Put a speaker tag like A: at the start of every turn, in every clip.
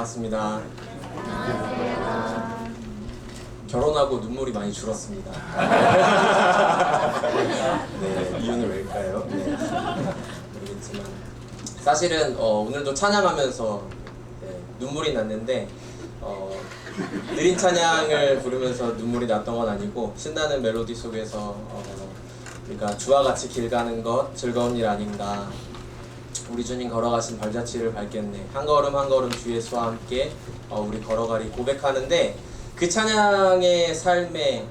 A: 반갑습니다. 결혼하고 눈물이 많이 줄었습니다. 네, 이유는 왜일까요? 네, 모르겠지만 사실은 오늘도 찬양하면서 눈물이 났는데 느린 찬양을 부르면서 눈물이 났던 건 아니고 신나는 멜로디 속에서 그러니까 주와 같이 길 가는 것 즐거운 일 아닌가, 우리 주님 걸어가신 발자취를 밟겠네, 한 걸음 한 걸음 주 예수와 함께 우리 걸어가리 고백하는데, 그 찬양의 삶에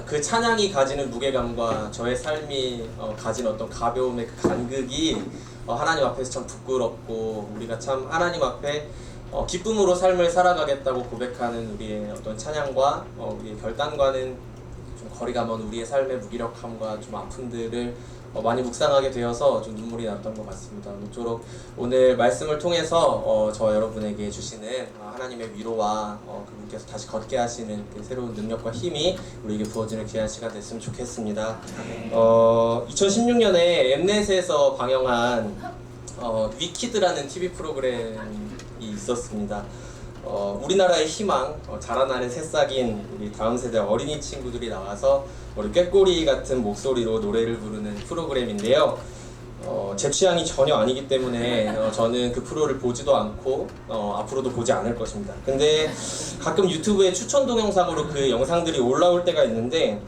A: 그 찬양이 가지는 무게감과 저의 삶이 가진 어떤 가벼움의 그 간극이 하나님 앞에서 참 부끄럽고, 우리가 참 하나님 앞에 기쁨으로 삶을 살아가겠다고 고백하는 우리의 어떤 찬양과 우리의 결단과는 좀 거리가 먼 우리의 삶의 무기력함과 좀 아픔들을 많이 묵상하게 되어서 좀 눈물이 났던 것 같습니다. 모쪼록 오늘 말씀을 통해서 저 여러분에게 주시는 하나님의 위로와 그분께서 다시 걷게 하시는 그 새로운 능력과 힘이 우리에게 부어지는 귀한 시간 됐으면 좋겠습니다. 2016년에 엠넷에서 방영한 위키드라는 TV 프로그램이 있었습니다. 우리나라의 희망, 자라나는 새싹인 우리 다음 세대 어린이 친구들이 나와서 우리 꾀꼬리 같은 목소리로 노래를 부르는 프로그램인데요. 제 취향이 전혀 아니기 때문에 저는 그 프로를 보지도 않고 앞으로도 보지 않을 것입니다. 근데 가끔 유튜브에 추천 동영상으로 그 영상들이 올라올 때가 있는데,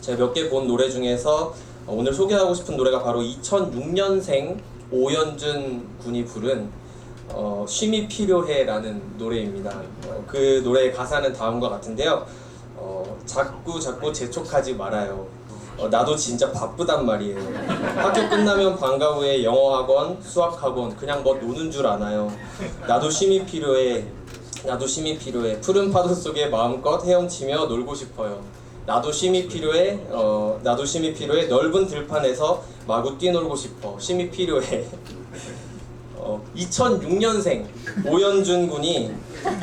A: 제가 몇 개 본 노래 중에서 오늘 소개하고 싶은 노래가 바로 2006년생 오연준 군이 부른 쉼이 필요해 라는 노래입니다. 그 노래의 가사는 다음과 같은데요. 자꾸 재촉하지 말아요. 나도 진짜 바쁘단 말이에요. 학교 끝나면 방과 후에 영어학원, 수학학원 그냥 뭐 노는 줄 아나요. 나도 쉼이 필요해. 나도 쉼이 필요해. 푸른 파도 속에 마음껏 헤엄치며 놀고 싶어요. 나도 쉼이 필요해. 나도 쉼이 필요해. 넓은 들판에서 마구 뛰놀고 싶어. 쉼이 필요해. 2006년생 오연준 군이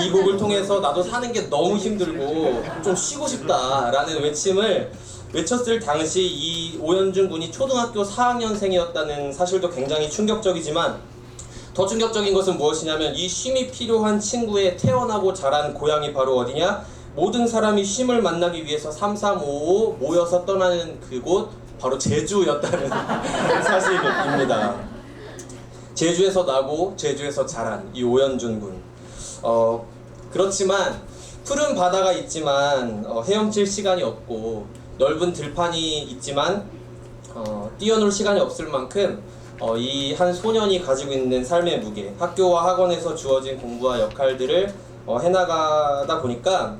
A: 이 곡을 통해서 나도 사는 게 너무 힘들고 좀 쉬고 싶다라는 외침을 외쳤을 당시 이 오연준 군이 초등학교 4학년생이었다는 사실도 굉장히 충격적이지만, 더 충격적인 것은 무엇이냐면 이 쉼이 필요한 친구의 태어나고 자란 고향이 바로 어디냐? 모든 사람이 쉼을 만나기 위해서 3355 모여서 떠나는 그곳 바로 제주였다는 사실입니다. 제주에서 나고 제주에서 자란 이 오연준 군. 그렇지만 푸른 바다가 있지만 헤엄칠 시간이 없고, 넓은 들판이 있지만 뛰어놀 시간이 없을 만큼 이 한 소년이 가지고 있는 삶의 무게, 학교와 학원에서 주어진 공부와 역할들을 해나가다 보니까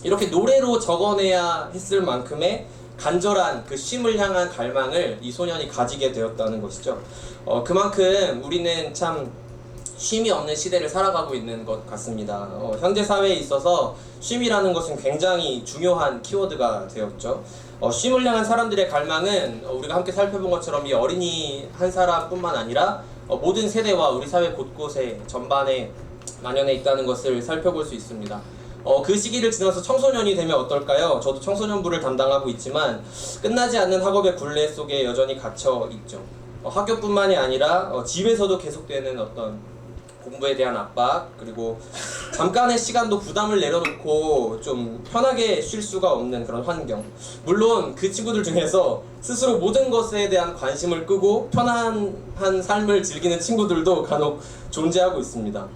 A: 이렇게 노래로 적어내야 했을 만큼의 간절한 그 쉼을 향한 갈망을 이 소년이 가지게 되었다는 것이죠. 그만큼 우리는 참 쉼이 없는 시대를 살아가고 있는 것 같습니다. 현재 사회에 있어서 쉼이라는 것은 굉장히 중요한 키워드가 되었죠. 쉼을 향한 사람들의 갈망은 우리가 함께 살펴본 것처럼 이 어린이 한 사람뿐만 아니라 모든 세대와 우리 사회 곳곳에 전반에 만연해 있다는 것을 살펴볼 수 있습니다. 그 시기를 지나서 청소년이 되면 어떨까요? 저도 청소년부를 담당하고 있지만 끝나지 않는 학업의 굴레 속에 여전히 갇혀 있죠. 학교뿐만이 아니라 집에서도 계속되는 어떤 공부에 대한 압박, 그리고 잠깐의 시간도 부담을 내려놓고 좀 편하게 쉴 수가 없는 그런 환경. 물론 그 친구들 중에서 스스로 모든 것에 대한 관심을 끄고 편안한 삶을 즐기는 친구들도 간혹 존재하고 있습니다.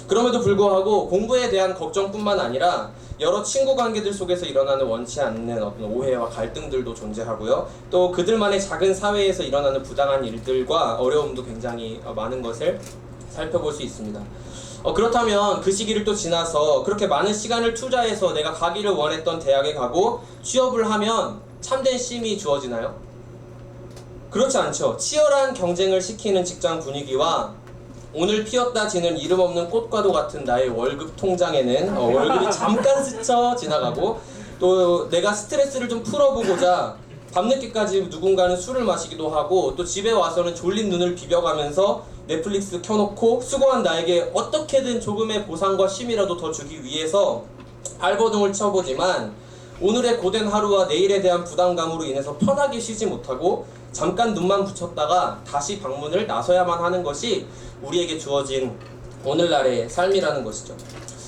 A: 그럼에도 불구하고 공부에 대한 걱정뿐만 아니라 여러 친구 관계들 속에서 일어나는 원치 않는 어떤 오해와 갈등들도 존재하고요. 또 그들만의 작은 사회에서 일어나는 부당한 일들과 어려움도 굉장히 많은 것을 살펴볼 수 있습니다. 그렇다면 그 시기를 또 지나서 그렇게 많은 시간을 투자해서 내가 가기를 원했던 대학에 가고 취업을 하면 참된 쉼이 주어지나요? 그렇지 않죠. 치열한 경쟁을 시키는 직장 분위기와 오늘 피었다 지는 이름 없는 꽃과도 같은 나의 월급 통장에는 월급이 잠깐 스쳐 지나가고, 또 내가 스트레스를 좀 풀어보고자 밤늦게까지 누군가는 술을 마시기도 하고, 또 집에 와서는 졸린 눈을 비벼가면서 넷플릭스 켜놓고 수고한 나에게 어떻게든 조금의 보상과 쉼이라도 더 주기 위해서 발버둥을 쳐보지만, 오늘의 고된 하루와 내일에 대한 부담감으로 인해서 편하게 쉬지 못하고 잠깐 눈만 붙였다가 다시 방문을 나서야만 하는 것이 우리에게 주어진 오늘날의 삶이라는 것이죠.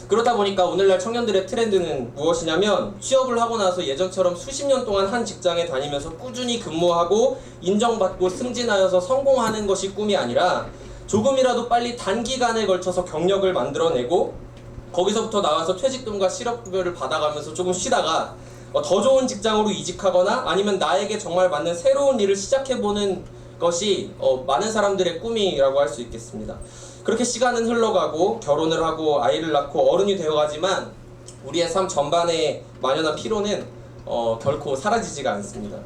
A: 그러다 보니까 오늘날 청년들의 트렌드는 무엇이냐면, 취업을 하고 나서 예전처럼 수십 년 동안 한 직장에 다니면서 꾸준히 근무하고 인정받고 승진하여서 성공하는 것이 꿈이 아니라, 조금이라도 빨리 단기간에 걸쳐서 경력을 만들어내고 거기서부터 나와서 퇴직금과 실업급여를 받아가면서 조금 쉬다가 더 좋은 직장으로 이직하거나 아니면 나에게 정말 맞는 새로운 일을 시작해보는 것이 많은 사람들의 꿈이라고 할 수 있겠습니다. 그렇게 시간은 흘러가고 결혼을 하고 아이를 낳고 어른이 되어가지만 우리의 삶 전반에 만연한 피로는 결코 사라지지가 않습니다.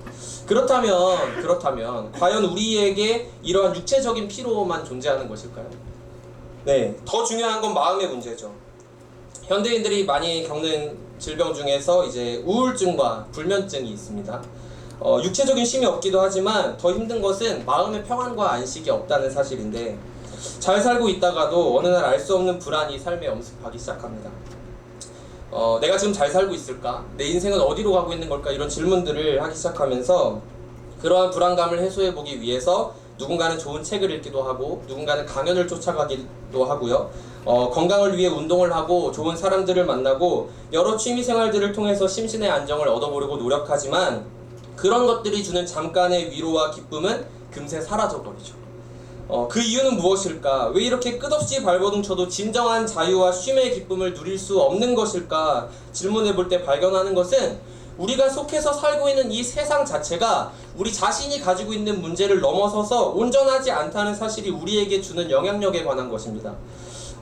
A: 그렇다면 과연 우리에게 이러한 육체적인 피로만 존재하는 것일까요? 네, 더 중요한 건 마음의 문제죠. 현대인들이 많이 겪는 질병 중에서 이제 우울증과 불면증이 있습니다. 육체적인 쉼이 없기도 하지만 더 힘든 것은 마음의 평안과 안식이 없다는 사실인데, 잘 살고 있다가도 어느 날 알 수 없는 불안이 삶에 엄습하기 시작합니다. 내가 지금 잘 살고 있을까? 내 인생은 어디로 가고 있는 걸까? 이런 질문들을 하기 시작하면서 그러한 불안감을 해소해보기 위해서 누군가는 좋은 책을 읽기도 하고 누군가는 강연을 쫓아가기도 하고요. 건강을 위해 운동을 하고 좋은 사람들을 만나고 여러 취미생활들을 통해서 심신의 안정을 얻어보려고 노력하지만, 그런 것들이 주는 잠깐의 위로와 기쁨은 금세 사라져버리죠. 그 이유는 무엇일까? 왜 이렇게 끝없이 발버둥 쳐도 진정한 자유와 쉼의 기쁨을 누릴 수 없는 것일까? 질문해볼 때 발견하는 것은, 우리가 속해서 살고 있는 이 세상 자체가 우리 자신이 가지고 있는 문제를 넘어서서 온전하지 않다는 사실이 우리에게 주는 영향력에 관한 것입니다.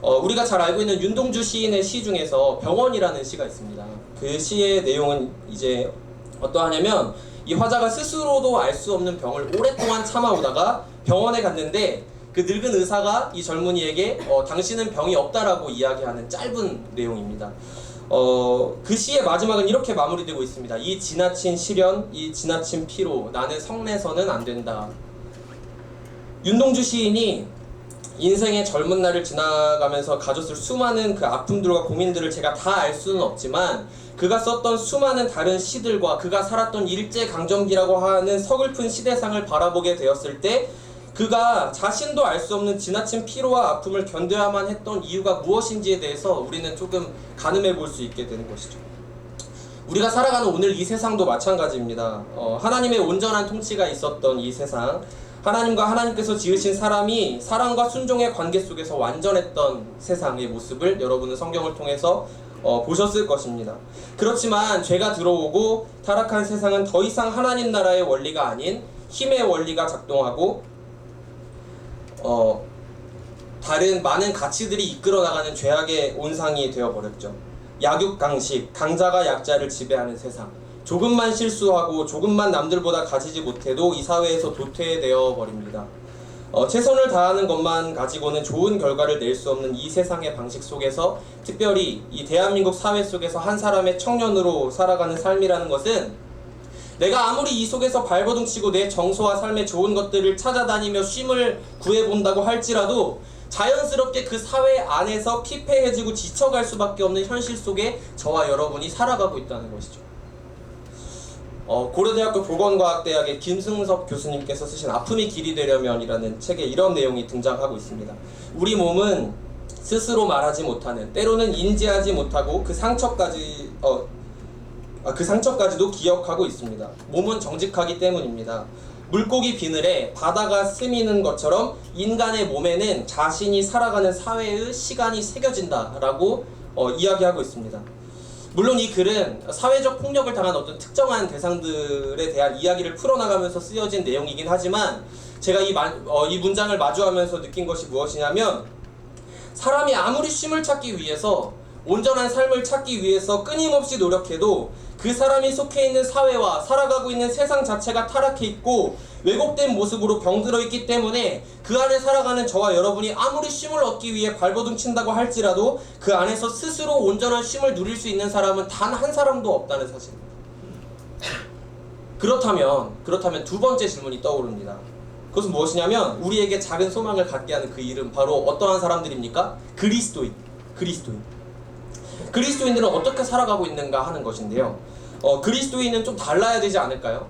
A: 우리가 잘 알고 있는 윤동주 시인의 시 중에서 병원이라는 시가 있습니다. 그 시의 내용은 이제 어떠하냐면, 이 화자가 스스로도 알 수 없는 병을 오랫동안 참아오다가 병원에 갔는데 그 늙은 의사가 이 젊은이에게 당신은 병이 없다라고 이야기하는 짧은 내용입니다. 그 시의 마지막은 이렇게 마무리되고 있습니다. 이 지나친 시련, 이 지나친 피로, 나는 성내서는 안 된다. 윤동주 시인이 인생의 젊은 날을 지나가면서 가졌을 수많은 그 아픔들과 고민들을 제가 다 알 수는 없지만, 그가 썼던 수많은 다른 시들과 그가 살았던 일제강점기라고 하는 서글픈 시대상을 바라보게 되었을 때, 그가 자신도 알 수 없는 지나친 피로와 아픔을 견뎌야만 했던 이유가 무엇인지에 대해서 우리는 조금 가늠해 볼 수 있게 되는 것이죠. 우리가 살아가는 오늘 이 세상도 마찬가지입니다. 하나님의 온전한 통치가 있었던 이 세상, 하나님과 하나님께서 지으신 사람이 사랑과 순종의 관계 속에서 완전했던 세상의 모습을 여러분은 성경을 통해서 보셨을 것입니다. 그렇지만 죄가 들어오고 타락한 세상은 더 이상 하나님 나라의 원리가 아닌 힘의 원리가 작동하고 다른 많은 가치들이 이끌어 나가는 죄악의 온상이 되어버렸죠. 약육강식, 강자가 약자를 지배하는 세상, 조금만 실수하고 조금만 남들보다 가지지 못해도 이 사회에서 도태되어 버립니다. 최선을 다하는 것만 가지고는 좋은 결과를 낼 수 없는 이 세상의 방식 속에서, 특별히 이 대한민국 사회 속에서 한 사람의 청년으로 살아가는 삶이라는 것은, 내가 아무리 이 속에서 발버둥 치고 내 정서와 삶의 좋은 것들을 찾아다니며 쉼을 구해본다고 할지라도 자연스럽게 그 사회 안에서 피폐해지고 지쳐갈 수밖에 없는 현실 속에 저와 여러분이 살아가고 있다는 것이죠. 고려대학교 보건과학대학의 김승섭 교수님께서 쓰신 아픔이 길이 되려면이라는 책에 이런 내용이 등장하고 있습니다. 우리 몸은 스스로 말하지 못하는, 때로는 인지하지 못하고 그 상처까지도 기억하고 있습니다. 몸은 정직하기 때문입니다. 물고기 비늘에 바다가 스미는 것처럼 인간의 몸에는 자신이 살아가는 사회의 시간이 새겨진다라고 이야기하고 있습니다. 물론 이 글은 사회적 폭력을 당한 어떤 특정한 대상들에 대한 이야기를 풀어나가면서 쓰여진 내용이긴 하지만, 제가 이 문장을 마주하면서 느낀 것이 무엇이냐면, 사람이 아무리 쉼을 찾기 위해서, 온전한 삶을 찾기 위해서 끊임없이 노력해도 그 사람이 속해 있는 사회와 살아가고 있는 세상 자체가 타락해 있고 왜곡된 모습으로 병들어 있기 때문에, 그 안에 살아가는 저와 여러분이 아무리 쉼을 얻기 위해 발버둥 친다고 할지라도 그 안에서 스스로 온전한 쉼을 누릴 수 있는 사람은 단 한 사람도 없다는 사실입니다. 그렇다면 두 번째 질문이 떠오릅니다. 그것은 무엇이냐면, 우리에게 작은 소망을 갖게 하는 그 이름, 바로 어떠한 사람들입니까? 그리스도인들은 어떻게 살아가고 있는가 하는 것인데요. 그리스도인은 좀 달라야 되지 않을까요?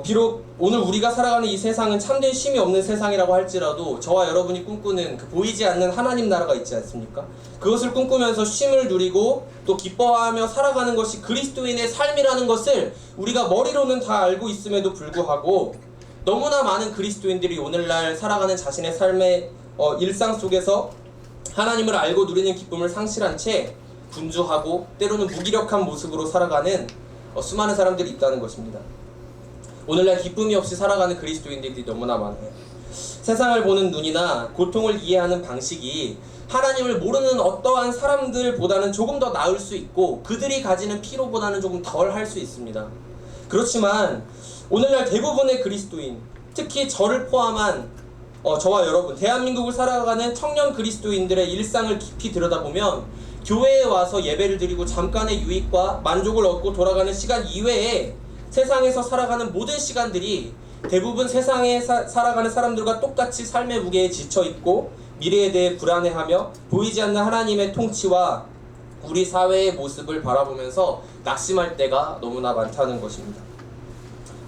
A: 비록 오늘 우리가 살아가는 이 세상은 참된 쉼이 없는 세상이라고 할지라도 저와 여러분이 꿈꾸는 그 보이지 않는 하나님 나라가 있지 않습니까? 그것을 꿈꾸면서 쉼을 누리고 또 기뻐하며 살아가는 것이 그리스도인의 삶이라는 것을 우리가 머리로는 다 알고 있음에도 불구하고 너무나 많은 그리스도인들이 오늘날 살아가는 자신의 삶의 일상 속에서 하나님을 알고 누리는 기쁨을 상실한 채 분주하고 때로는 무기력한 모습으로 살아가는 수많은 사람들이 있다는 것입니다. 오늘날 기쁨이 없이 살아가는 그리스도인들이 너무나 많아요. 세상을 보는 눈이나 고통을 이해하는 방식이 하나님을 모르는 어떠한 사람들보다는 조금 더 나을 수 있고 그들이 가지는 피로보다는 조금 덜 할 수 있습니다. 그렇지만 오늘날 대부분의 그리스도인, 특히 저를 포함한 저와 여러분, 대한민국을 살아가는 청년 그리스도인들의 일상을 깊이 들여다보면 교회에 와서 예배를 드리고 잠깐의 유익과 만족을 얻고 돌아가는 시간 이외에 세상에서 살아가는 모든 시간들이 대부분 세상에 살아가는 사람들과 똑같이 삶의 무게에 지쳐있고 미래에 대해 불안해하며 보이지 않는 하나님의 통치와 우리 사회의 모습을 바라보면서 낙심할 때가 너무나 많다는 것입니다.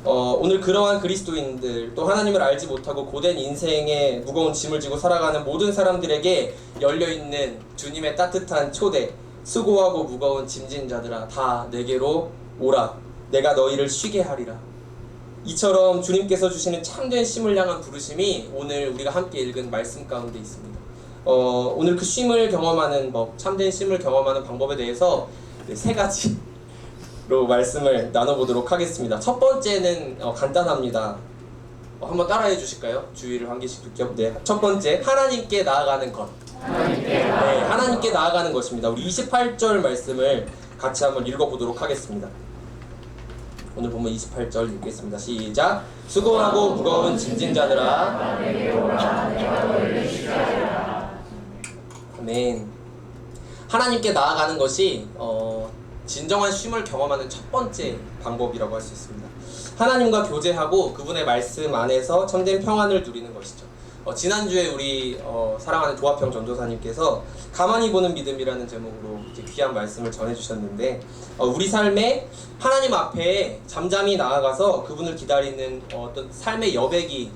A: 오늘 그러한 그리스도인들, 또 하나님을 알지 못하고 고된 인생의 무거운 짐을 지고 살아가는 모든 사람들에게 열려있는 주님의 따뜻한 초대, 수고하고 무거운 짐진 자들아 다 내게로 오라, 내가 너희를 쉬게 하리라. 이처럼 주님께서 주시는 참된 쉼을 향한 부르심이 오늘 우리가 함께 읽은 말씀 가운데 있습니다. 오늘 그 쉼을 경험하는 법, 참된 쉼을 경험하는 방법에 대해서 세 가지로 말씀을 나눠보도록 하겠습니다. 첫 번째는 간단합니다. 한번 따라해 주실까요? 주의를 한 개씩 듣죠. 네, 첫 번째, 하나님께 나아가는 것. 하나님께 나아가는 것입니다. 우리 28절 말씀을 같이 한번 읽어보도록 하겠습니다. 오늘 보면 28절 읽겠습니다. 시작. 수고하고 무거운 짐진 자들아. 아멘. 하나님께 나아가는 것이 진정한 쉼을 경험하는 첫 번째 방법이라고 할 수 있습니다. 하나님과 교제하고 그분의 말씀 안에서 참된 평안을 누리는 것이죠. 지난주에 우리 사랑하는 조합형 전도사님께서 가만히 보는 믿음이라는 제목으로 이제 귀한 말씀을 전해주셨는데 우리 삶에 하나님 앞에 잠잠히 나아가서 그분을 기다리는 어떤 삶의 여백이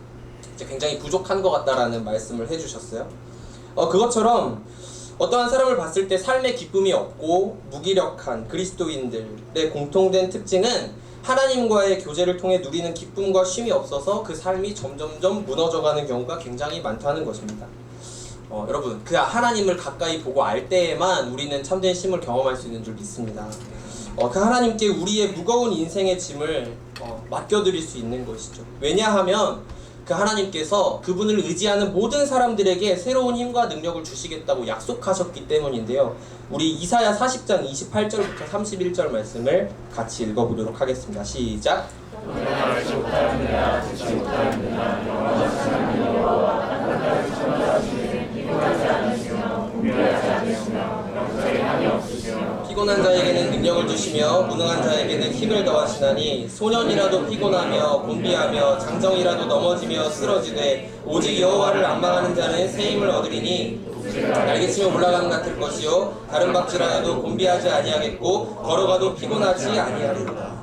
A: 이제 굉장히 부족한 것 같다라는 말씀을 해주셨어요. 그것처럼 어떠한 사람을 봤을 때 삶의 기쁨이 없고 무기력한 그리스도인들의 공통된 특징은 하나님과의 교제를 통해 누리는 기쁨과 쉼이 없어서 그 삶이 점점점 무너져가는 경우가 굉장히 많다는 것입니다. 여러분, 그 하나님을 가까이 보고 알 때에만 우리는 참된 쉼을 경험할 수 있는 줄 믿습니다. 그 하나님께 우리의 무거운 인생의 짐을 맡겨드릴 수 있는 것이죠. 왜냐하면 그 하나님께서 그분을 의지하는 모든 사람들에게 새로운 힘과 능력을 주시겠다고 약속하셨기 때문인데요. 우리 이사야 40장 28절부터 31절 말씀을 같이 읽어보도록 하겠습니다. 시작. 피곤한 자에게는 능력을 주시며 무능한 자에게는 힘을 더하시나니 소년이라도 피곤하며 곤비하며 장정이라도 넘어지며 쓰러지되 오직 여호와를 앙망하는 자는 새 힘을 얻으리니 날개치며 올라가는 같을 것이요 다른 박질하여도 곤비하지 아니하겠고 걸어가도 피곤하지 아니하리로다.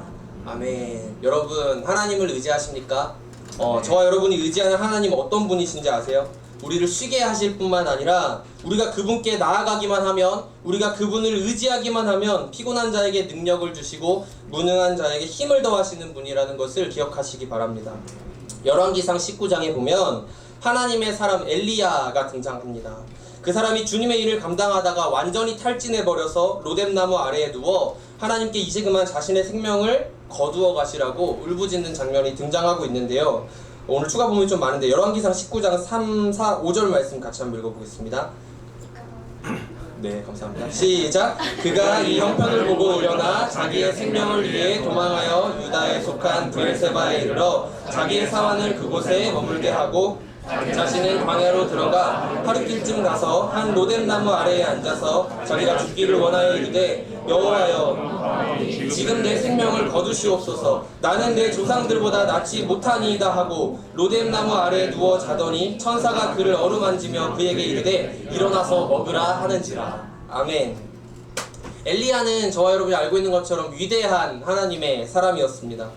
A: 아멘. 여러분, 하나님을 의지하십니까? 저와 여러분이 의지하는 하나님 어떤 분이신지 아세요? 우리를 쉬게 하실 뿐만 아니라 우리가 그분께 나아가기만 하면, 우리가 그분을 의지하기만 하면 피곤한 자에게 능력을 주시고 무능한 자에게 힘을 더하시는 분이라는 것을 기억하시기 바랍니다. 열왕기상 19장에 보면 하나님의 사람 엘리야가 등장합니다. 그 사람이 주님의 일을 감당하다가 완전히 탈진해버려서 로뎀나무 아래에 누워 하나님께 이제 그만 자신의 생명을 거두어 가시라고 울부짖는 장면이 등장하고 있는데요. 오늘 추가 부분이 좀 많은데 열왕기상 19장 3, 4, 5절 말씀 같이 한번 읽어보겠습니다. 네, 감사합니다. 시작! 그가 이 형편을 보고 일어나 자기의 생명을 위해 도망하여 유다에 속한 브엘세바에 이르러 자기의 사환을 그곳에 머물게 하고 자신은 광야로 들어가 하룻길쯤 가서 한 로뎀나무 아래에 앉아서 자기가 죽기를 원하여 이르되 여호와여 지금 내 생명을 거두시옵소서. 나는 내 조상들보다 낫지 못하니이다 하고 로뎀나무 아래에 누워 자더니 천사가 그를 어루만지며 그에게 이르되 일어나서 먹으라 하는지라. 아멘. 엘리야는 저와 여러분이 알고 있는 것처럼 위대한 하나님의 사람이었습니다.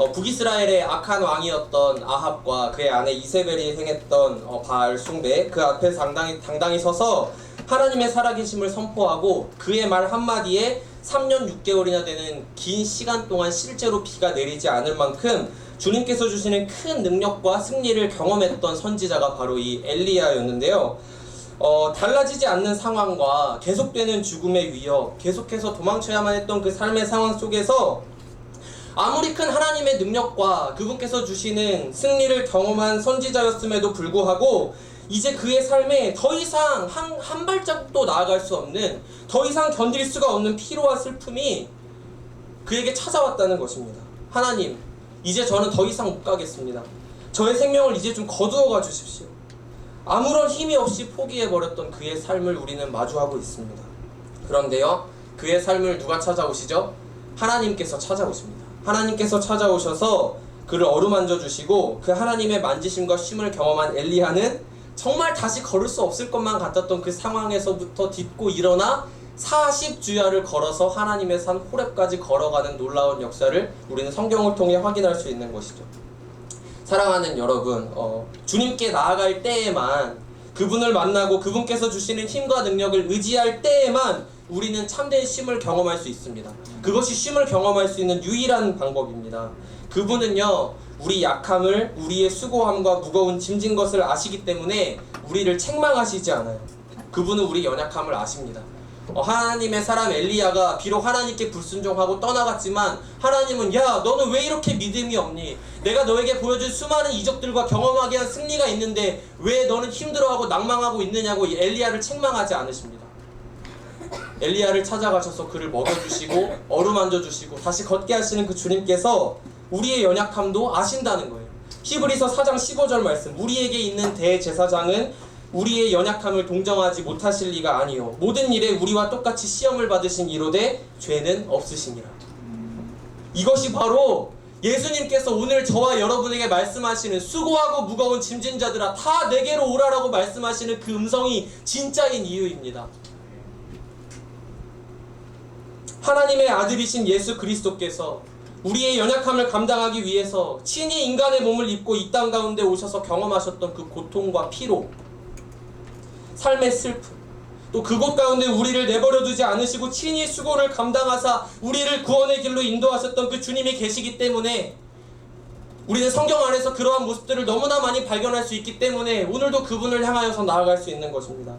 A: 북이스라엘의 악한 왕이었던 아합과 그의 아내 이세벨이 행했던 바알 숭배, 그 앞에 당당히 서서 하나님의 살아계심을 선포하고 그의 말 한마디에 3년 6개월이나 되는 긴 시간 동안 실제로 비가 내리지 않을 만큼 주님께서 주시는 큰 능력과 승리를 경험했던 선지자가 바로 이 엘리야였는데요. 달라지지 않는 상황과 계속되는 죽음의 위협, 계속해서 도망쳐야만 했던 그 삶의 상황 속에서 아무리 큰 하나님의 능력과 그분께서 주시는 승리를 경험한 선지자였음에도 불구하고 이제 그의 삶에 더 이상 한 발자국도 나아갈 수 없는, 더 이상 견딜 수가 없는 피로와 슬픔이 그에게 찾아왔다는 것입니다. 하나님, 이제 저는 더 이상 못 가겠습니다. 저의 생명을 이제 좀 거두어가 주십시오. 아무런 힘이 없이 포기해버렸던 그의 삶을 우리는 마주하고 있습니다. 그런데요, 그의 삶을 누가 찾아오시죠? 하나님께서 찾아오십니다. 하나님께서 찾아오셔서 그를 어루만져 주시고 그 하나님의 만지심과 쉼을 경험한 엘리야는 정말 다시 걸을 수 없을 것만 같았던 그 상황에서부터 딛고 일어나 40주야를 걸어서 하나님의 산 호렙까지 걸어가는 놀라운 역사를 우리는 성경을 통해 확인할 수 있는 것이죠. 사랑하는 여러분, 주님께 나아갈 때에만, 그분을 만나고 그분께서 주시는 힘과 능력을 의지할 때에만 우리는 참된 쉼을 경험할 수 있습니다. 그것이 쉼을 경험할 수 있는 유일한 방법입니다. 그분은요, 우리 약함을, 우리의 수고함과 무거운 짐진 것을 아시기 때문에 우리를 책망하시지 않아요. 그분은 우리 연약함을 아십니다. 하나님의 사람 엘리야가 비록 하나님께 불순종하고 떠나갔지만 하나님은, 야, 너는 왜 이렇게 믿음이 없니? 내가 너에게 보여준 수많은 이적들과 경험하게 한 승리가 있는데 왜 너는 힘들어하고 낭망하고 있느냐고 이 엘리야를 책망하지 않으십니다. 엘리야를 찾아가셔서 그를 먹여주시고 어루만져주시고 다시 걷게 하시는 그 주님께서 우리의 연약함도 아신다는 거예요. 히브리서 4장 15절 말씀, 우리에게 있는 대제사장은 우리의 연약함을 동정하지 못하실 리가 아니요 모든 일에 우리와 똑같이 시험을 받으신 이로되 죄는 없으시니라. 이것이 바로 예수님께서 오늘 저와 여러분에게 말씀하시는 수고하고 무거운 짐진 자들아 다 내게로 오라라고 말씀하시는 그 음성이 진짜인 이유입니다. 하나님의 아들이신 예수 그리스도께서 우리의 연약함을 감당하기 위해서 친히 인간의 몸을 입고 이 땅 가운데 오셔서 경험하셨던 그 고통과 피로, 삶의 슬픔, 또 그곳 가운데 우리를 내버려 두지 않으시고 친히 수고를 감당하사 우리를 구원의 길로 인도하셨던 그 주님이 계시기 때문에 우리는 성경 안에서 그러한 모습들을 너무나 많이 발견할 수 있기 때문에 오늘도 그분을 향하여서 나아갈 수 있는 것입니다.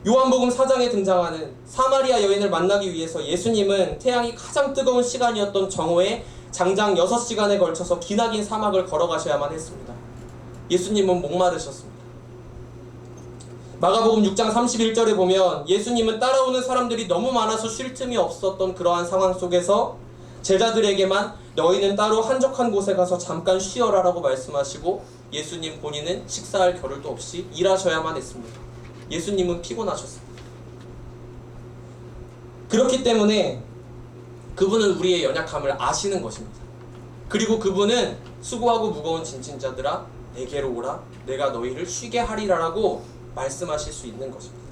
A: 요한복음 4장에 등장하는 사마리아 여인을 만나기 위해서 예수님은 태양이 가장 뜨거운 시간이었던 정오에 장장 6시간에 걸쳐서 기나긴 사막을 걸어가셔야만 했습니다. 예수님은 목마르셨습니다. 마가복음 6장 31절에 보면 예수님은 따라오는 사람들이 너무 많아서 쉴 틈이 없었던 그러한 상황 속에서 제자들에게만 너희는 따로 한적한 곳에 가서 잠깐 쉬어라 라고 말씀하시고 예수님 본인은 식사할 겨를도 없이 일하셔야만 했습니다. 예수님은 피곤하셨습니다. 그렇기 때문에 그분은 우리의 연약함을 아시는 것입니다. 그리고 그분은 수고하고 무거운 짐진 자들아 내게로 오라 내가 너희를 쉬게 하리라 라고 말씀하실 수 있는 것입니다.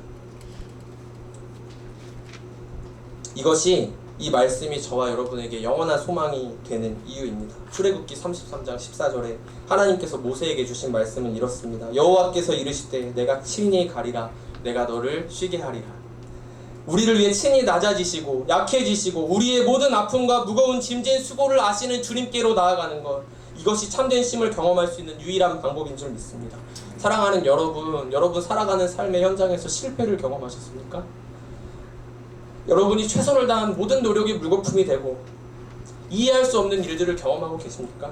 A: 이것이 이 말씀이 저와 여러분에게 영원한 소망이 되는 이유입니다. 출애굽기 33장 14절에 하나님께서 모세에게 주신 말씀은 이렇습니다. 여호와께서 이르시되 내가 친히 가리라 내가 너를 쉬게 하리라. 우리를 위해 친히 낮아지시고 약해지시고 우리의 모든 아픔과 무거운 짐진 수고를 아시는 주님께로 나아가는 것, 이것이 참된 쉼을 경험할 수 있는 유일한 방법인 줄 믿습니다. 사랑하는 여러분 살아가는 삶의 현장에서 실패를 경험하셨습니까? 여러분이 최선을 다한 모든 노력이 물거품이 되고 이해할 수 없는 일들을 경험하고 계십니까?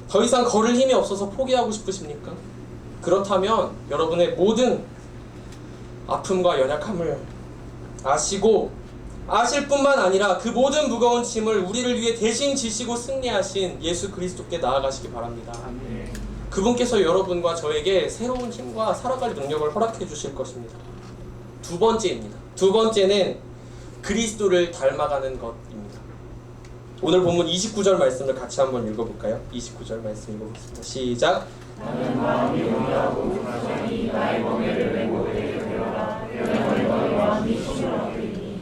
A: 더 이상 걸을 힘이 없어서 포기하고 싶으십니까? 그렇다면 여러분의 모든 아픔과 연약함을 아시고 아실 뿐만 아니라 그 모든 무거운 짐을 우리를 위해 대신 지시고 승리하신 예수 그리스도께 나아가시기 바랍니다. 그분께서 여러분과 저에게 새로운 힘과 살아갈 능력을 허락해 주실 것입니다. 두 번째입니다. 두 번째는 그리스도를 닮아가는 것입니다. 오늘 본문 29절 말씀을 같이 한번 읽어볼까요? 29절 말씀 읽어보겠습니다. 시작. 나는 마음이 용기하고 가장이 나의 멍에를 메고 내게 되어라. 내가 너희와 네 힘을 얻으리니.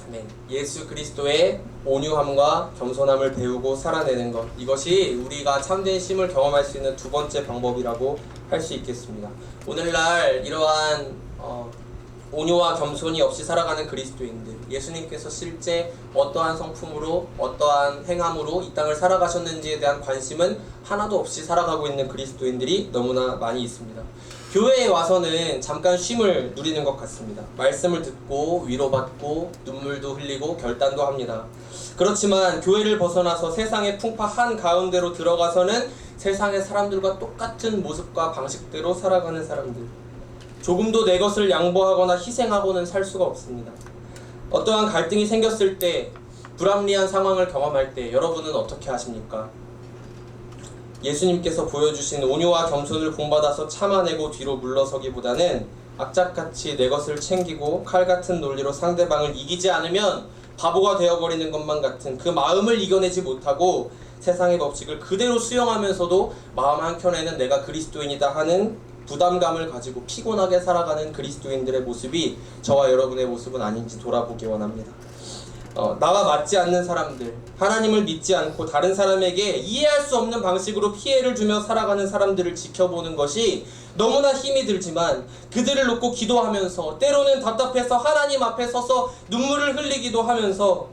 A: 아멘. 예수 그리스도의 온유함과 겸손함을 배우고 살아내는 것, 이것이 우리가 참된 쉼을 경험할 수 있는 두 번째 방법이라고 할 수 있겠습니다. 오늘날 이러한 온유와 겸손이 없이 살아가는 그리스도인들, 예수님께서 실제 어떠한 성품으로 어떠한 행함으로 이 땅을 살아가셨는지에 대한 관심은 하나도 없이 살아가고 있는 그리스도인들이 너무나 많이 있습니다. 교회에 와서는 잠깐 쉼을 누리는 것 같습니다. 말씀을 듣고 위로받고 눈물도 흘리고 결단도 합니다. 그렇지만 교회를 벗어나서 세상의 풍파 한가운데로 들어가서는 세상의 사람들과 똑같은 모습과 방식대로 살아가는 사람들, 조금도 내 것을 양보하거나 희생하고는 살 수가 없습니다. 어떠한 갈등이 생겼을 때, 불합리한 상황을 경험할 때 여러분은 어떻게 하십니까? 예수님께서 보여주신 온유와 겸손을 본받아서 참아내고 뒤로 물러서기보다는 악착같이 내 것을 챙기고 칼같은 논리로 상대방을 이기지 않으면 바보가 되어버리는 것만 같은 그 마음을 이겨내지 못하고 세상의 법칙을 그대로 수용하면서도 마음 한켠에는 내가 그리스도인이다 하는 부담감을 가지고 피곤하게 살아가는 그리스도인들의 모습이 저와 여러분의 모습은 아닌지 돌아보기 원합니다. 나와 맞지 않는 사람들, 하나님을 믿지 않고 다른 사람에게 이해할 수 없는 방식으로 피해를 주며 살아가는 사람들을 지켜보는 것이 너무나 힘이 들지만, 그들을 놓고 기도하면서 때로는 답답해서 하나님 앞에 서서 눈물을 흘리기도 하면서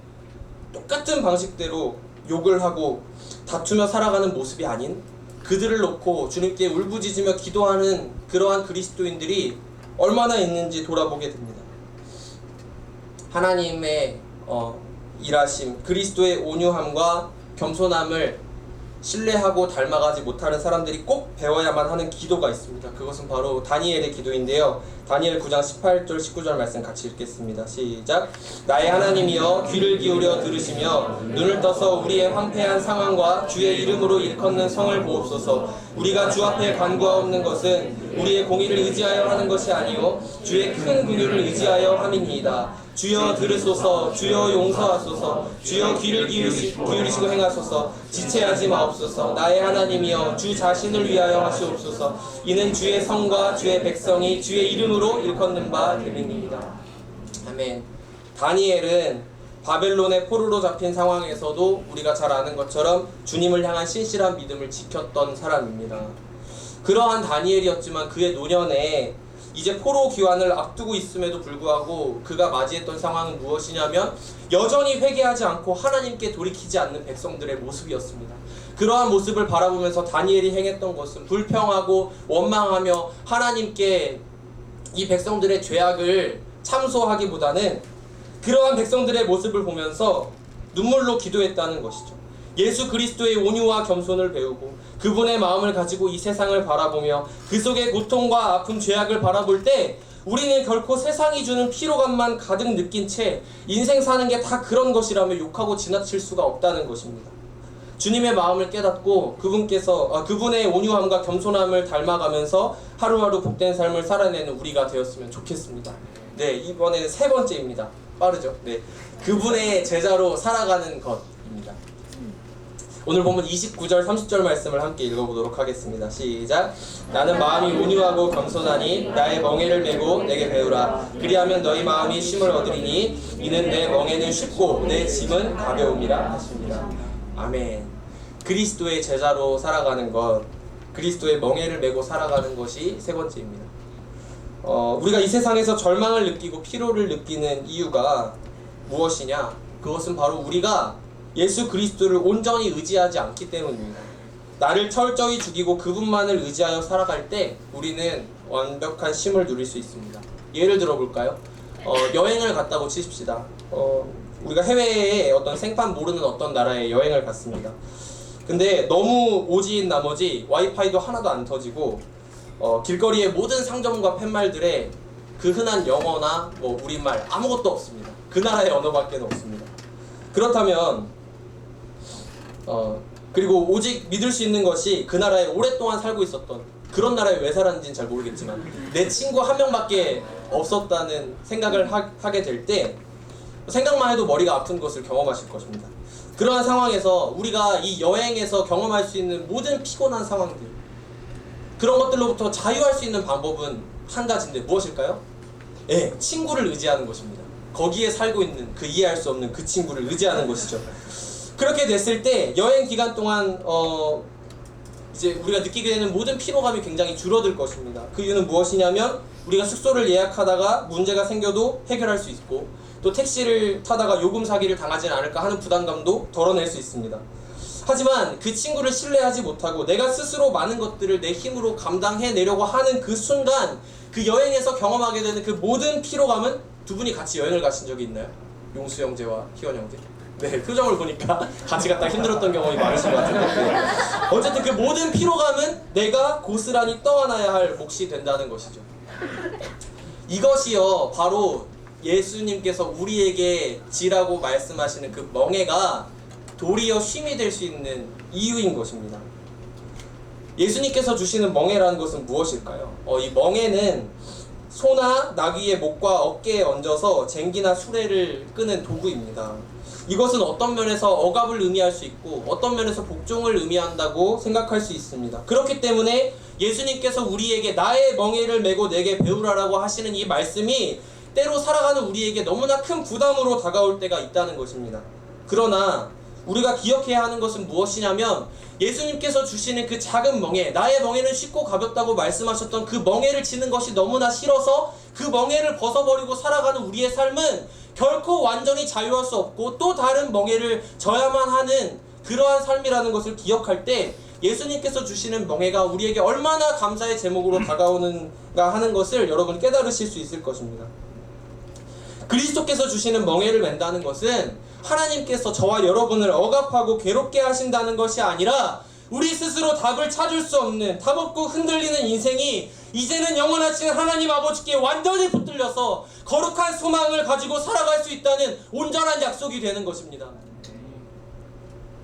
A: 똑같은 방식대로 욕을 하고 다투며 살아가는 모습이 아닌, 그들을 놓고 주님께 울부짖으며 기도하는 그러한 그리스도인들이 얼마나 있는지 돌아보게 됩니다. 하나님의 일하심, 그리스도의 온유함과 겸손함을 신뢰하고 닮아가지 못하는 사람들이 꼭 배워야만 하는 기도가 있습니다. 그것은 바로 다니엘의 기도인데요. 다니엘 9장 18절 19절 말씀 같이 읽겠습니다. 시작. 나의 하나님이여 귀를 기울여 들으시며 눈을 떠서 우리의 황폐한 상황과 주의 이름으로 일컫는 성을 보옵소서. 우리가 주 앞에 간구하옵는 것은 우리의 공의를 의지하여 하는 것이 아니요 주의 큰 긍휼을 의지하여 함이니이다. 주여 들으소서. 주여 용서하소서. 주여 귀를 기울이시고 행하소서. 지체하지 마옵소서. 나의 하나님이여 주 자신을 위하여 하시옵소서. 이는 주의 성과 주의 백성이 주의 이름으로 일컫는 바 됨이니이다. 아멘. 다니엘은 바벨론의 포로로 잡힌 상황에서도 우리가 잘 아는 것처럼 주님을 향한 신실한 믿음을 지켰던 사람입니다. 그러한 다니엘이었지만 그의 노년에 이제 포로 귀환을 앞두고 있음에도 불구하고 그가 맞이했던 상황은 무엇이냐면 여전히 회개하지 않고 하나님께 돌이키지 않는 백성들의 모습이었습니다. 그러한 모습을 바라보면서 다니엘이 행했던 것은 불평하고 원망하며 하나님께 이 백성들의 죄악을 참소하기보다는 그러한 백성들의 모습을 보면서 눈물로 기도했다는 것이죠. 예수 그리스도의 온유와 겸손을 배우고 그분의 마음을 가지고 이 세상을 바라보며 그 속의 고통과 아픔, 죄악을 바라볼 때 우리는 결코 세상이 주는 피로감만 가득 느낀 채 인생 사는 게 다 그런 것이라며 욕하고 지나칠 수가 없다는 것입니다. 주님의 마음을 깨닫고 그분의 온유함과 겸손함을 닮아가면서 하루하루 복된 삶을 살아내는 우리가 되었으면 좋겠습니다. 네, 이번에는 세 번째입니다. 빠르죠? 네, 그분의 제자로 살아가는 것입니다. 오늘 보면 29절 30절 말씀을 함께 읽어보도록 하겠습니다. 시작. 나는 마음이 온유하고 겸손하니 나의 멍에를 메고 내게 배우라. 그리하면 너희 마음이 쉼을 얻으리니 이는 내 멍에는 쉽고 내 짐은 가벼움이라 하십니다. 아멘. 그리스도의 제자로 살아가는 것, 그리스도의 멍에를 메고 살아가는 것이 세 번째입니다. 우리가 이 세상에서 절망을 느끼고 피로를 느끼는 이유가 무엇이냐? 그것은 바로 우리가 예수 그리스도를 온전히 의지하지 않기 때문입니다. 나를 철저히 죽이고 그분만을 의지하여 살아갈 때 우리는 완벽한 쉼을 누릴 수 있습니다. 예를 들어볼까요? 여행을 갔다고 치십시다. 우리가 해외에 어떤 생판 모르는 어떤 나라에 여행을 갔습니다. 근데 너무 오지인 나머지 와이파이도 하나도 안 터지고 길거리의 모든 상점과 팻말들에 그 흔한 영어나 우리말 아무것도 없습니다. 그 나라의 언어밖에 없습니다. 그렇다면 그리고 오직 믿을 수 있는 것이 그 나라에 오랫동안 살고 있었던, 그런 나라에 왜 살았는지는 잘 모르겠지만 내 친구 한 명밖에 없었다는 생각을 하게 될 때 생각만 해도 머리가 아픈 것을 경험하실 것입니다. 그러한 상황에서 우리가 이 여행에서 경험할 수 있는 모든 피곤한 상황들, 그런 것들로부터 자유할 수 있는 방법은 한 가지인데 무엇일까요? 예, 친구를 의지하는 것입니다. 거기에 살고 있는 그 이해할 수 없는 그 친구를 의지하는 것이죠. 그렇게 됐을 때 여행 기간 동안 이제 우리가 느끼게 되는 모든 피로감이 굉장히 줄어들 것입니다. 그 이유는 무엇이냐면 우리가 숙소를 예약하다가 문제가 생겨도 해결할 수 있고, 또 택시를 타다가 요금 사기를 당하지 않을까 하는 부담감도 덜어낼 수 있습니다. 하지만 그 친구를 신뢰하지 못하고 내가 스스로 많은 것들을 내 힘으로 감당해내려고 하는 그 순간, 그 여행에서 경험하게 되는 그 모든 피로감은, 두 분이 같이 여행을 가신 적이 있나요? 용수 형제와 희원 형제? 네, 표정을 보니까 같이 갔다 힘들었던 경험이 많으신 것 같은데, 네. 어쨌든 그 모든 피로감은 내가 고스란히 떠안아야 할 몫이 된다는 것이죠. 이것이요, 바로 예수님께서 우리에게 지라고 말씀하시는 그 멍에가 도리어 쉼이 될 수 있는 이유인 것입니다. 예수님께서 주시는 멍에라는 것은 무엇일까요? 이 멍에는 소나 나귀의 목과 어깨에 얹어서 쟁기나 수레를 끄는 도구입니다. 이것은 어떤 면에서 억압을 의미할 수 있고 어떤 면에서 복종을 의미한다고 생각할 수 있습니다. 그렇기 때문에 예수님께서 우리에게 나의 멍에를 메고 내게 배우라라고 하시는 이 말씀이 때로 살아가는 우리에게 너무나 큰 부담으로 다가올 때가 있다는 것입니다. 그러나 우리가 기억해야 하는 것은 무엇이냐면, 예수님께서 주시는 그 작은 멍에, 나의 멍에는 쉽고 가볍다고 말씀하셨던 그 멍에를 지는 것이 너무나 싫어서 그 멍에를 벗어버리고 살아가는 우리의 삶은 결코 완전히 자유할 수 없고 또 다른 멍에를 져야만 하는 그러한 삶이라는 것을 기억할 때, 예수님께서 주시는 멍에가 우리에게 얼마나 감사의 제목으로 다가오는가 하는 것을 여러분 깨달으실 수 있을 것입니다. 그리스도께서 주시는 멍에를 맨다는 것은 하나님께서 저와 여러분을 억압하고 괴롭게 하신다는 것이 아니라, 우리 스스로 답을 찾을 수 없는 답 없고 흔들리는 인생이 이제는 영원하신 하나님 아버지께 완전히 붙들려서 거룩한 소망을 가지고 살아갈 수 있다는 온전한 약속이 되는 것입니다.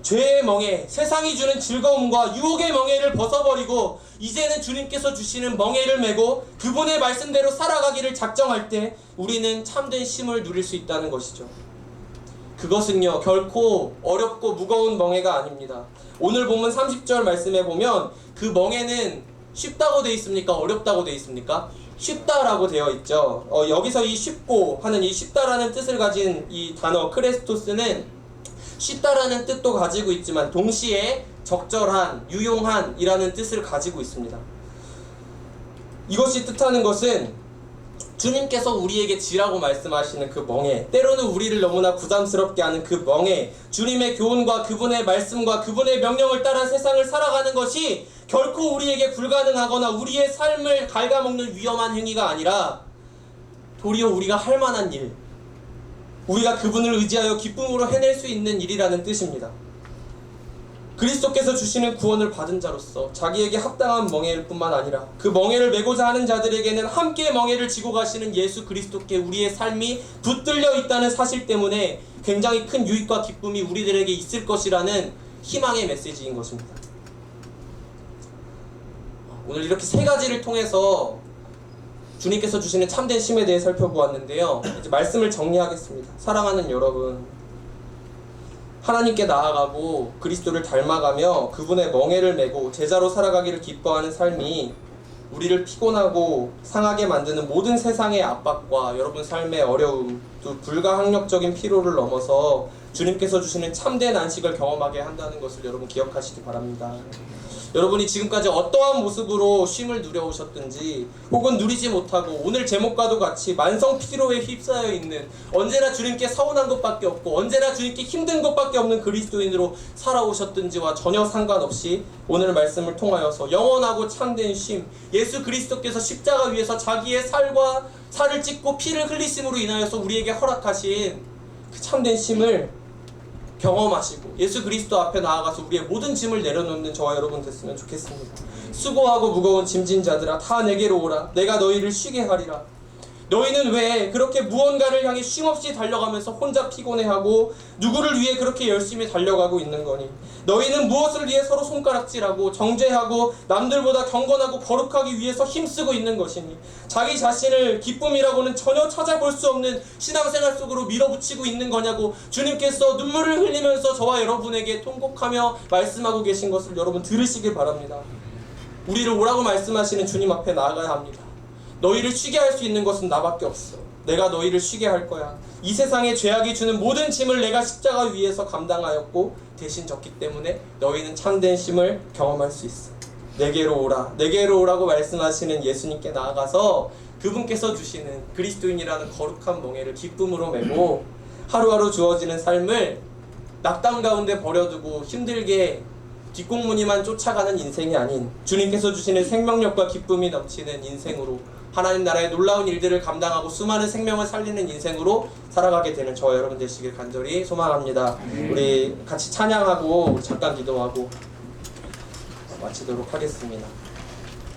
A: 죄의 멍에, 세상이 주는 즐거움과 유혹의 멍에를 벗어버리고 이제는 주님께서 주시는 멍에를 메고 그분의 말씀대로 살아가기를 작정할 때 우리는 참된 쉼을 누릴 수 있다는 것이죠. 그것은요, 결코 어렵고 무거운 멍에가 아닙니다. 오늘 본문 30절 말씀에 보면 그 멍에는 쉽다고 되어 있습니까? 어렵다고 되어 있습니까? 쉽다라고 되어 있죠. 여기서 이 쉽고 하는 이 쉽다라는 뜻을 가진 이 단어 크레스토스는 쉽다라는 뜻도 가지고 있지만 동시에 적절한, 유용한 이라는 뜻을 가지고 있습니다. 이것이 뜻하는 것은 주님께서 우리에게 지라고 말씀하시는 그 멍에, 때로는 우리를 너무나 부담스럽게 하는 그 멍에, 주님의 교훈과 그분의 말씀과 그분의 명령을 따라 세상을 살아가는 것이 결코 우리에게 불가능하거나 우리의 삶을 갉아먹는 위험한 행위가 아니라 도리어 우리가 할 만한 일, 우리가 그분을 의지하여 기쁨으로 해낼 수 있는 일이라는 뜻입니다. 그리스도께서 주시는 구원을 받은 자로서 자기에게 합당한 멍에일 뿐만 아니라 그 멍에를 메고자 하는 자들에게는 함께 멍에를 지고 가시는 예수 그리스도께 우리의 삶이 붙들려 있다는 사실 때문에 굉장히 큰 유익과 기쁨이 우리들에게 있을 것이라는 희망의 메시지인 것입니다. 오늘 이렇게 세 가지를 통해서 주님께서 주시는 참된 쉼에 대해 살펴보았는데요. 이제 말씀을 정리하겠습니다. 사랑하는 여러분, 하나님께 나아가고 그리스도를 닮아가며 그분의 멍에를 메고 제자로 살아가기를 기뻐하는 삶이 우리를 피곤하고 상하게 만드는 모든 세상의 압박과 여러분 삶의 어려움, 또 불가항력적인 피로를 넘어서 주님께서 주시는 참된 안식을 경험하게 한다는 것을 여러분 기억하시기 바랍니다. 여러분이 지금까지 어떠한 모습으로 쉼을 누려오셨든지 혹은 누리지 못하고 오늘 제목과도 같이 만성 피로에 휩싸여 있는, 언제나 주님께 서운한 것밖에 없고 언제나 주님께 힘든 것밖에 없는 그리스도인으로 살아오셨든지와 전혀 상관없이 오늘 말씀을 통하여서 영원하고 참된 쉼, 예수 그리스도께서 십자가 위에서 자기의 살을 찢고 피를 흘리심으로 인하여서 우리에게 허락하신 그 참된 쉼을 경험하시고 예수 그리스도 앞에 나아가서 우리의 모든 짐을 내려놓는 저와 여러분 됐으면 좋겠습니다. 수고하고 무거운 짐진 자들아 다 내게로 오라. 내가 너희를 쉬게 하리라. 너희는 왜 그렇게 무언가를 향해 쉼없이 달려가면서 혼자 피곤해하고 누구를 위해 그렇게 열심히 달려가고 있는 거니? 너희는 무엇을 위해 서로 손가락질하고 정죄하고 남들보다 경건하고 거룩하기 위해서 힘쓰고 있는 것이니? 자기 자신을 기쁨이라고는 전혀 찾아볼 수 없는 신앙생활 속으로 밀어붙이고 있는 거냐고 주님께서 눈물을 흘리면서 저와 여러분에게 통곡하며 말씀하고 계신 것을 여러분 들으시길 바랍니다. 우리를 오라고 말씀하시는 주님 앞에 나아가야 합니다. 너희를 쉬게 할 수 있는 것은 나밖에 없어. 내가 너희를 쉬게 할 거야. 이 세상의 죄악이 주는 모든 짐을 내가 십자가 위에서 감당하였고 대신 졌기 때문에 너희는 참된 쉼을 경험할 수 있어. 내게로 오라. 내게로 오라고 말씀하시는 예수님께 나아가서 그분께서 주시는 그리스도인이라는 거룩한 멍에를 기쁨으로 메고 하루하루 주어지는 삶을 낙담 가운데 버려두고 힘들게 뒷공무니만 쫓아가는 인생이 아닌 주님께서 주시는 생명력과 기쁨이 넘치는 인생으로 하나님 나라의 놀라운 일들을 감당하고 수많은 생명을 살리는 인생으로 살아가게 되는 저와 여러분 되시길 간절히 소망합니다. 우리 같이 찬양하고 잠깐 기도하고 마치도록 하겠습니다.